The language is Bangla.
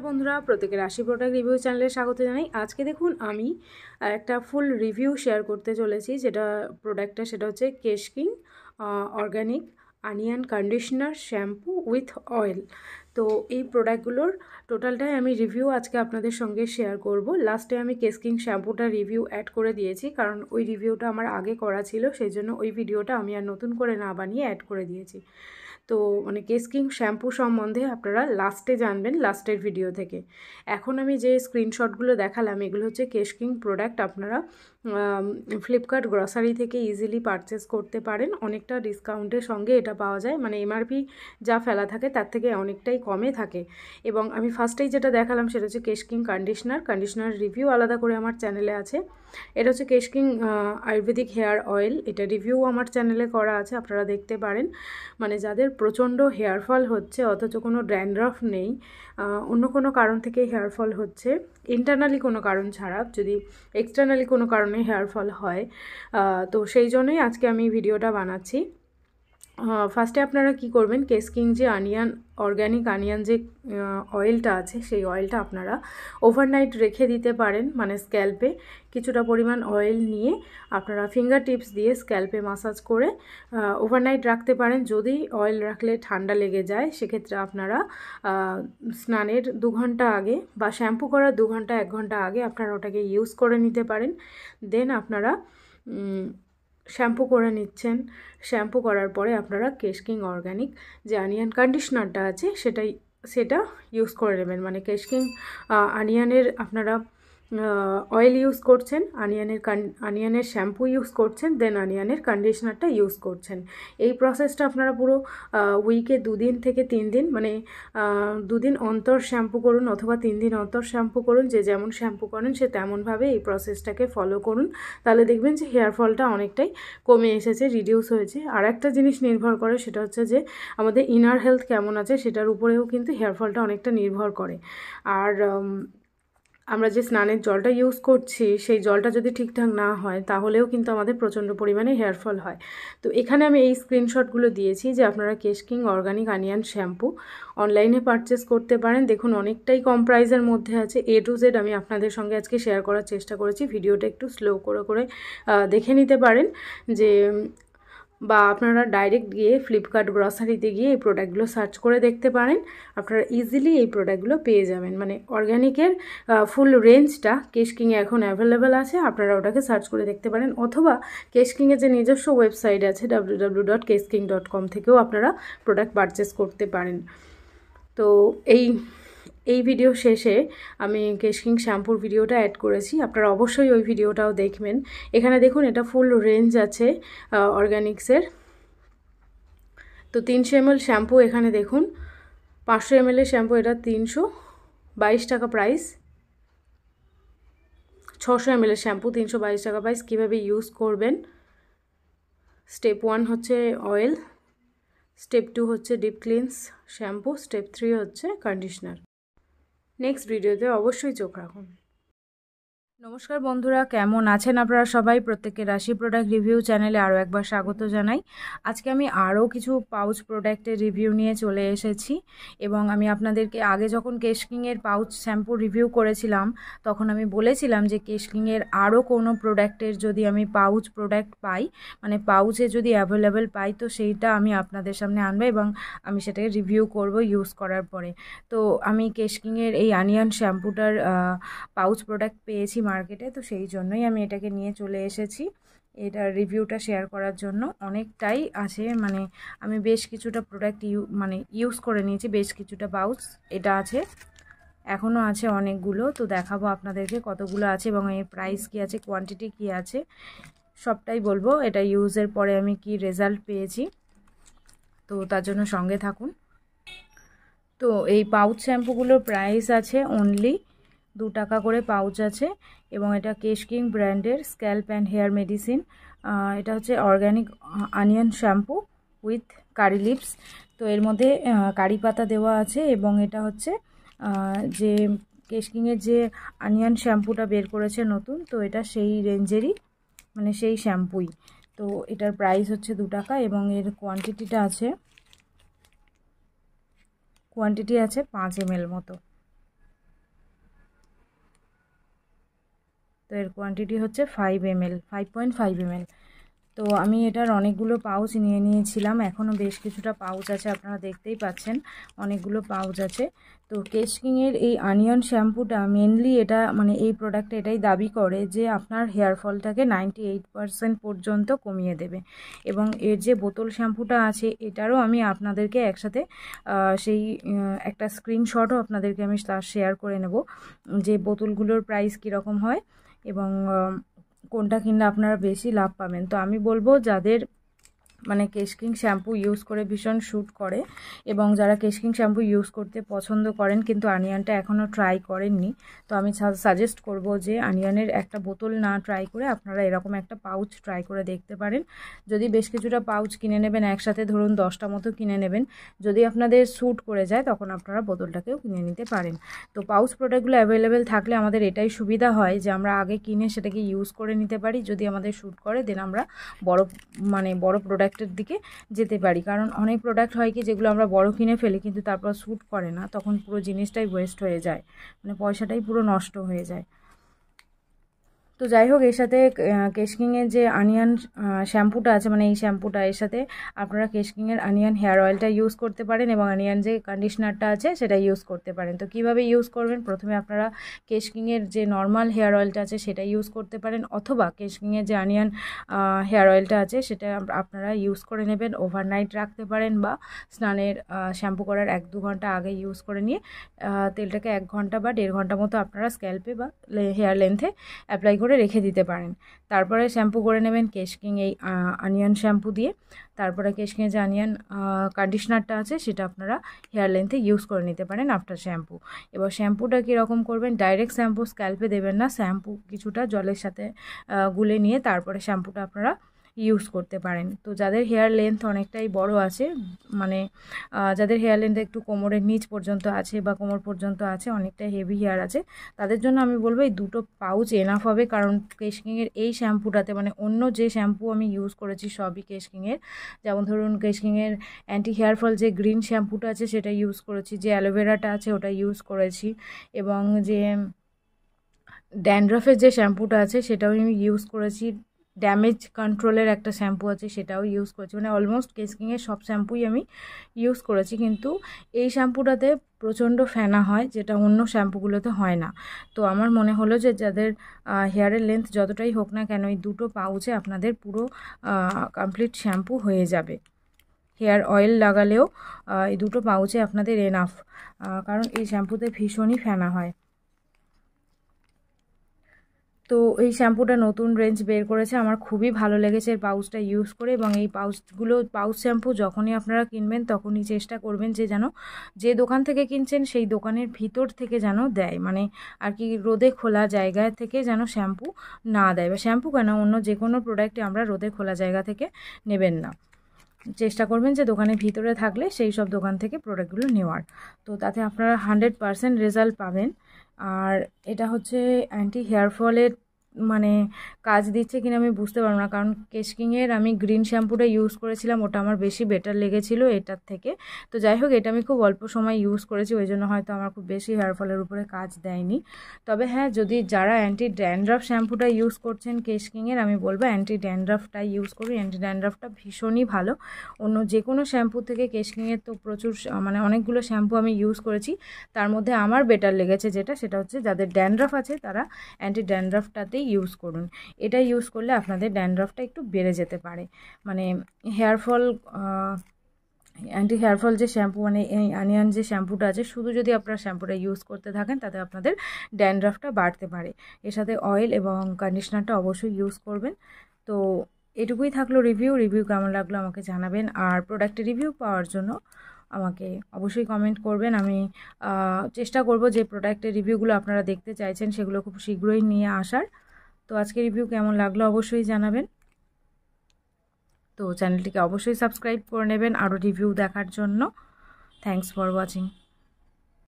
বন্ধুরা প্রত্যেকের রাশি প্রোডাক্ট রিভিউ চ্যানেলে স্বাগত জানাই। আজকে দেখুন আমি একটা ফুল রিভিউ শেয়ার করতে চলেছি, যেটা প্রোডাক্টটা সেটা হচ্ছে কেশ king organic onion conditioner shampoo with oil. তো এই প্রোডাক্টগুলোর টোটালটাই আমি রিভিউ আজকে আপনাদের সঙ্গে শেয়ার করব। লাস্টে আমি কেশ কিং শ্যাম্পুটা রিভিউ অ্যাড করে দিয়েছি, কারণ ওই রিভিউটা আমার আগে করা ছিল, সেই জন্য ওই ভিডিওটা আমি আর নতুন করে না বানিয়ে অ্যাড করে দিয়েছি। তো মানে কেশ কিং শ্যাম্পু সম্বন্ধে আপনারা লাস্টে জানবেন, লাস্টের ভিডিও থেকে। এখন আমি যে স্ক্রিনশটগুলো দেখালাম এগুলো হচ্ছে কেশ কিং প্রোডাক্ট। আপনারা ফ্লিপকার্ট গ্রসারি থেকে ইজিলি পারচেস করতে পারেন। অনেকটা ডিসকাউন্টের সঙ্গে এটা পাওয়া যায়, মানে এমআরপি যা ফেলা থাকে তার থেকে অনেকটাই কমে থাকে। এবং আমি ফার্স্টেই যেটা দেখালাম সেটা হচ্ছে কেশ কিং কন্ডিশনার রিভিউ আলাদা করে আমার চ্যানেলে আছে। এটা হচ্ছে কেশ কিং আয়ুর্বেদিক হেয়ার অয়েল, এটা রিভিউ আমার চ্যানেলে করা আছে, আপনারা দেখতে পারেন। মানে যাদের প্রচণ্ড হেয়ার ফল হচ্ছে অথচ কোনো ড্যান্ড্রাফ নেই, অন্য কোনো কারণ থেকে হেয়ার ফল হচ্ছে, ইন্টারনালি কোনো কারণ ছাড়া, যদি এক্সটার্নালি কোনো কারণে হেয়ার ফল হয়, তো সেই জন্যই আজকে আমি ভিডিওটা বানাচ্ছি। ফার্স্টে আপনারা কি করবেন, কেশ কিং যে অর্গ্যানিক অনিয়ন যে অয়েলটা আছে সেই অয়েলটা আপনারা ওভারনাইট রেখে দিতে পারেন। মানে স্ক্যাল্পে কিছুটা পরিমাণ অয়েল নিয়ে আপনারা ফিঙ্গার টিপস দিয়ে স্ক্যাল্পে মাসাজ করে ওভারনাইট রাখতে পারেন। যদি অয়েল রাখলে ঠান্ডা লেগে যায় সেক্ষেত্রে আপনারা স্নানের 2 ঘন্টা আগে বা শ্যাম্পু করার 2 ঘন্টা 1 ঘন্টা আগে আপনারা ওটাকে ইউজ করে নিতে পারেন। দেন আপনারা শ্যাম্পু করে নিচ্ছেন। শ্যাম্পু করার পরে আপনারা কেশ কিং অর্গানিক যে অনিয়ন কন্ডিশনারটা আছে সেটা ইউজ করে নেবেন। মানে কেশ কিং অনিয়নের আপনারা অয়েল ইউজ করছেন, অনিয়নের শ্যাম্পু ইউজ করছেন, দেন অনিয়নের কন্ডিশনারটা ইউজ করছেন। এই প্রসেসটা আপনারা পুরো উইকে 2 দিন থেকে 3 দিন, মানে 2 দিন অন্তর শ্যাম্পু করুন অথবা 3 দিন অন্তর শ্যাম্পু করুন, যে যেমন শ্যাম্পু করেন সে তেমনভাবে এই প্রসেসটাকে ফলো করুন। তাহলে দেখবেন যে হেয়ার ফলটা অনেকটাই কমে এসেছে, রিডিউস হয়েছে। আর একটা জিনিস নির্ভর করে, সেটা হচ্ছে যে আমাদের ইনার হেলথ কেমন আছে সেটার উপরেও কিন্তু হেয়ার ফলটা অনেকটা নির্ভর করে। আর আমরা যে স্নানের জলটা ইউজ করছি সেই জলটা যদি ঠিকঠাক না হয় তাহলেও কিন্তু আমাদের প্রচণ্ড পরিমাণে হেয়ার ফল হয়। তো এখানে আমি এই স্ক্রিনশটগুলো দিয়েছি যে আপনারা কেশ কিং অর্গানিক অনিয়ন শ্যাম্পু অনলাইনে পারচেস করতে পারেন। দেখুন অনেকটাই কম প্রাইসের মধ্যে আছে। A to Z আমি আপনাদের সঙ্গে আজকে শেয়ার করার চেষ্টা করেছি। ভিডিওটা একটু স্লো করে দেখে নিতে পারেন, যে বা আপনারা ডাইরেক্ট গিয়ে ফ্লিপকার্ট গ্রসারিতে গিয়ে এই প্রোডাক্টগুলো সার্চ করে দেখতে পারেন। আপনারা ইজিলি এই প্রোডাক্টগুলো পেয়ে যাবেন। মানে অর্গ্যানিকের ফুল রেঞ্জটা কেশ কিংয়ে এখন অ্যাভেলেবেল আছে, আপনারা ওটাকে সার্চ করে দেখতে পারেন। অথবা কেশ কিংয়ের যে নিজস্ব ওয়েবসাইট আছে www.keshking.com থেকেও আপনারা প্রোডাক্ট পারচেস করতে পারেন। তো এই ভিডিও শেষে আমি কেশ কিং শ্যাম্পুর ভিডিওটা অ্যাড করেছি, আপনারা অবশ্যই ওই ভিডিওটাও দেখবেন। এখানে দেখুন এটা ফুল রেঞ্জ আছে অর্গ্যানিক্সের। তো 300 ml শ্যাম্পু এখানে দেখুন, 500 ml এর শ্যাম্পু এটা 322 টাকা প্রাইস, 600 ml এর শ্যাম্পু 322 টাকা প্রাইস। কীভাবে ইউজ করবেন, স্টেপ 1 হচ্ছে অয়েল, স্টেপ 2 হচ্ছে ডিপ ক্লিনস শ্যাম্পু, স্টেপ 3 হচ্ছে কন্ডিশনার। নেক্সট ভিডিওতে অবশ্যই চোখ রাখুন। নমস্কার বন্ধুরা, কেমন আছেন আপনারা সবাই? প্রত্যেকের রাশি প্রোডাক্ট রিভিউ চ্যানেলে আরও একবার স্বাগত জানাই। আজকে আমি আরও কিছু পাউচ প্রোডাক্টের রিভিউ নিয়ে চলে এসেছি। এবং আমি আপনাদেরকে আগে যখন কেশ কিংয়ের পাউচ শ্যাম্পু রিভিউ করেছিলাম তখন আমি বলেছিলাম যে কেশ কিংয়ের আরও কোনো প্রোডাক্টের যদি আমি পাউচ প্রোডাক্ট পাই, মানে পাউচে যদি অ্যাভেলেবেল পাই, তো সেইটা আমি আপনাদের সামনে আনবো এবং আমি সেটাকে রিভিউ করব ইউজ করার পরে। তো আমি কেশ কিংয়ের এই অনিয়ন শ্যাম্পুটার পাউচ প্রোডাক্ট পেয়েছি মার্কেটে, তো সেই জন্যই আমি এটাকে নিয়ে চলে এসেছি এটার রিভিউটা শেয়ার করার জন্য। অনেকটাই আছে, মানে আমি বেশ কিছুটা প্রোডাক্ট ইউজ করে নিয়েছি, বেশ কিছুটা পাউচ এটা আছে, এখনও আছে অনেকগুলো। তো দেখাবো আপনাদেরকে কতগুলো আছে এবং এর প্রাইস কী আছে, কোয়ান্টিটি কী আছে, সবটাই বলবো। এটা ইউজের পরে আমি কি রেজাল্ট পেয়েছি, তো তার জন্য সঙ্গে থাকুন। তো এই পাউচ শ্যাম্পুগুলোর প্রাইস আছে অনলি 2 টাকা করে পাউচ আছে। এবং এটা কেশ কিং ব্র্যান্ডের স্ক্যাল্প অ্যান্ড হেয়ার মেডিসিন। এটা হচ্ছে organic onion shampoo with curry leaves. তো এর মধ্যে কারি পাতা দেওয়া আছে এবং এটা হচ্ছে যে কেশ কিংয়ের যে অনিয়ন শ্যাম্পুটা বের করেছে নতুন, তো এটা সেই রেঞ্জেরই, মানে সেই শ্যাম্পুই। তো এটার প্রাইস হচ্ছে 2 টাকা এবং এর কোয়ান্টিটিটা আছে 5 ml মতো। তো এর কোয়ান্টিটি হচ্ছে 5 ml, 5.5 ml। তো আমি এটার অনেকগুলো পাউচ নিয়ে নিয়েছিলাম, এখনও বেশ কিছুটা পাউচ আছে, আপনারা দেখতেই পাচ্ছেন অনেকগুলো পাউচ আছে। তো কেশ কিংয়ের এই অনিয়ন শ্যাম্পুটা মেনলি এটা মানে এই প্রোডাক্টটা এটাই দাবি করে যে আপনার হেয়ার ফলটাকে 98% পর্যন্ত কমিয়ে দেবে। এবং এর যে বোতল শ্যাম্পুটা আছে এটারও আমি আপনাদেরকে একসাথে সেই একটা স্ক্রিনশটও আপনাদেরকে আমি তার শেয়ার করে নেব যে বোতলগুলোর প্রাইস কীরকম হয় এবং কোনটা কিনলে আপনারা বেশি লাভ পাবেন। তো আমি বলবো যাদের মানে কেশ কিং শ্যাম্পু ইউজ করে ভীষণ শ্যুট করে এবং যারা কেশ কিং শ্যাম্পু ইউজ করতে পছন্দ করেন কিন্তু অনিয়নটা এখনও ট্রাই করেননি, তো আমি সাজেস্ট করব যে অনিয়নের একটা বোতল না ট্রাই করে আপনারা এরকম একটা পাউচ ট্রাই করে দেখতে পারেন। যদি বেশ কিছুটা পাউচ কিনে নেবেন একসাথে, ধরুন 10টা মতো কিনে নেবেন, যদি আপনাদের শ্যুট করে যায় তখন আপনারা বোতলটাকেও কিনে নিতে পারেন। তো পাউচ প্রোডাক্টগুলো অ্যাভেলেবেল থাকলে আমাদের এটাই সুবিধা হয় যে আমরা আগে কিনে সেটাকে ইউজ করে নিতে পারি, যদি আমাদের শ্যুট করে দেন আমরা বড় প্রোডাক্টের দিকে যেতে পারি। কারণ অনেক প্রোডাক্ট হয় কি যেগুলো আমরা বড় কিনে ফেলি কিন্তু তারপর শ্যুট করে না, তখন পুরো জিনিসটাই ওয়েস্ট হয়ে যায়, মানে পয়সাটাই পুরো নষ্ট হয়ে যায়। তো যাই হোক, এর সাথে কেশ কিংয়ের যে অনিয়ন শ্যাম্পুটা আছে মানে এই শ্যাম্পুটা এর সাথে আপনারা কেশ কিংয়ের অনিয়ন হেয়ার অয়েলটা ইউজ করতে পারেন এবং অনিয়ন যে কন্ডিশনারটা আছে সেটা ইউজ করতে পারেন। তো কিভাবে ইউজ করবেন, প্রথমে আপনারা কেশ কিংয়ের যে নর্মাল হেয়ার অয়েলটা আছে সেটা ইউজ করতে পারেন, অথবা কেশ কিংয়ের যে অনিয়ন হেয়ার অয়েলটা আছে সেটা আপনারা ইউজ করে নেবেন, ওভারনাইট রাখতে পারেন বা স্নানের শ্যাম্পু করার 1-2 ঘন্টা আগে ইউজ করে নিয়ে তেলটাকে 1 ঘন্টা বা 1.5 ঘন্টা মতো আপনারা স্ক্যাল্পে বা হেয়ার লেন্থে অ্যাপ্লাই করে রেখে দিতে পারেন। তারপরে শ্যাম্পু করে নেবেন কেশ কিং এই অনিয়ন শ্যাম্পু দিয়ে। তারপরে কেশ কিংয়ের যে অনিয়ন কন্ডিশনারটা আছে সেটা আপনারা হেয়ার লেন্থে ইউজ করে নিতে পারেন আফটার শ্যাম্পু। এবার শ্যাম্পুটা কীরকম করবেন, ডাইরেক্ট শ্যাম্পু স্ক্যাল্পে দেবেন না, শ্যাম্পু কিছুটা জলের সাথে গুলে নিয়ে তারপরে শ্যাম্পুটা আপনারা ইউজ করতে পারেন। তো যাদের হেয়ার লেন্থ অনেকটাই বড় আছে, মানে যাদের হেয়ার লেন্থ একটু কোমরের নিচ পর্যন্ত আছে বা কোমর পর্যন্ত আছে, অনেকটা হেভি হেয়ার আছে, তাদের জন্য আমি বলবো এই 2টো পাউচ এনাফ হবে। কারণ কেশ কিংয়ের এই শ্যাম্পুটাতে মানে অন্য যে শ্যাম্পু আমি ইউজ করেছি সবই কেশ কিংয়ের, যেমন ধরুন কেশ কিংয়ের অ্যান্টি হেয়ার ফল যে গ্রিন শ্যাম্পুটা আছে সেটা ইউজ করেছি, যে অ্যালোভেরাটা আছে ওটা ইউজ করেছি, এবং যে ড্যান্ড্রফের যে শ্যাম্পুটা আছে সেটাও আমি ইউজ করেছি, ড্যামেজ কন্ট্রোলের একটা শ্যাম্পু আছে সেটাও ইউজ করেছি, মানে অলমোস্ট কেশ কিংয়ের সব শ্যাম্পুই আমি ইউজ করেছি। কিন্তু এই শ্যাম্পুটাতে প্রচণ্ড ফেনা হয় যেটা অন্য শ্যাম্পুগুলোতে হয় না। তো আমার মনে হলো যে যাদের হেয়ারের লেন্থ যতটাই হোক না কেন এই 2টো পাউচে আপনাদের পুরো কমপ্লিট শ্যাম্পু হয়ে যাবে। হেয়ার অয়েল লাগালেও এই 2টো পাউচে আপনাদের এনাফ, কারণ এই শ্যাম্পুতে ভীষণই ফেনা হয়। তো এই শ্যাম্পুটা নতুন রেঞ্জ বের করেছে, আমার খুবই ভালো লেগেছে এর পাউচটা ইউজ করে। এবং এই পাউচ শ্যাম্পু যখনই আপনারা কিনবেন তখনই চেষ্টা করবেন যে যেন যে দোকান থেকে কিনছেন সেই দোকানের ভিতর থেকে যেন দেয়, মানে আর কি রোদে খোলা জায়গা থেকে যেন শ্যাম্পু না দেয়, বা শ্যাম্পু কেন অন্য যে কোনো প্রোডাক্টে আমরা রোদে খোলা জায়গা থেকে নেবেন না, চেষ্টা করবেন যে দোকানের ভিতরে থাকলে সেই সব দোকান থেকে প্রোডাক্টগুলো নেওয়ার। তো তাতে আপনারা 100% রেজাল্ট পাবেন। আর এটা হচ্ছে অ্যান্টি হেয়ার ফলের মানে কাজ দিচ্ছে কিনা আমি বুঝতে পারবো না, কারণ কেশ কিংয়ের আমি গ্রিন শ্যাম্পুটা ইউজ করেছিলাম, ওটা আমার বেশি বেটার লেগেছিলো এটার থেকে। তো যাই হোক, এটা আমি খুব অল্প সময় ইউজ করেছি, ওই জন্য হয়তো আমার খুব বেশি হেয়ার ফলের উপরে কাজ দেয়নি। তবে হ্যাঁ, যদি যারা অ্যান্টি ড্যান্ড্রাফ শ্যাম্পুটা ইউজ করছেন কেশ কিংয়ের, আমি বলবো অ্যান্টি ড্যান্ড্রাফটা ইউজ করুন। অ্যান্টি ড্যান্ড্রাফটা ভীষণই ভালো, অন্য যে কোনো শ্যাম্পু থেকে কেশ কিংয়ের তো প্রচুর মানে অনেকগুলো শ্যাম্পু আমি ইউজ করেছি, তার মধ্যে আমার বেটার লেগেছে সেটা হচ্ছে যাদের ড্যান্ড্রাফ আছে তারা অ্যান্টি ড্যান্ড্রাফটাতেই ইউজ করুন। এটা ইউজ করলে আপনাদের ড্যান্ড্রাফটা একটু বেড়ে যেতে পারে, মানে হেয়ারফল অ্যান্টি হেয়ারফল যে শ্যাম্পু মানে এই অনিয়ন যে শ্যাম্পুটা আছে, শুধু যদি আপনারা শ্যাম্পুটা ইউজ করতে থাকেন তাতে আপনাদের ড্যান্ড্রাফটা বাড়তে পারে। এর সাথে অয়েল এবং কন্ডিশনারটা অবশ্যই ইউজ করবেন। তো এটুকুই থাকলো রিভিউ কেমন লাগলো আমাকে জানাবেন। আর প্রোডাক্টের রিভিউ পাওয়ার জন্য আমাকে অবশ্যই কমেন্ট করবেন, আমি চেষ্টা করব যে প্রোডাক্টের রিভিউগুলো আপনারা দেখতে চাইছেন সেগুলো খুব শীঘ্রই নিয়ে আসার। তো আজকে রিভিউ কেমন লাগলো অবশ্যই জানাবেন। তো চ্যানেলটিকে অবশ্যই সাবস্ক্রাইব করে নেবেন আরও রিভিউ দেখার জন্য। Thanks for watching.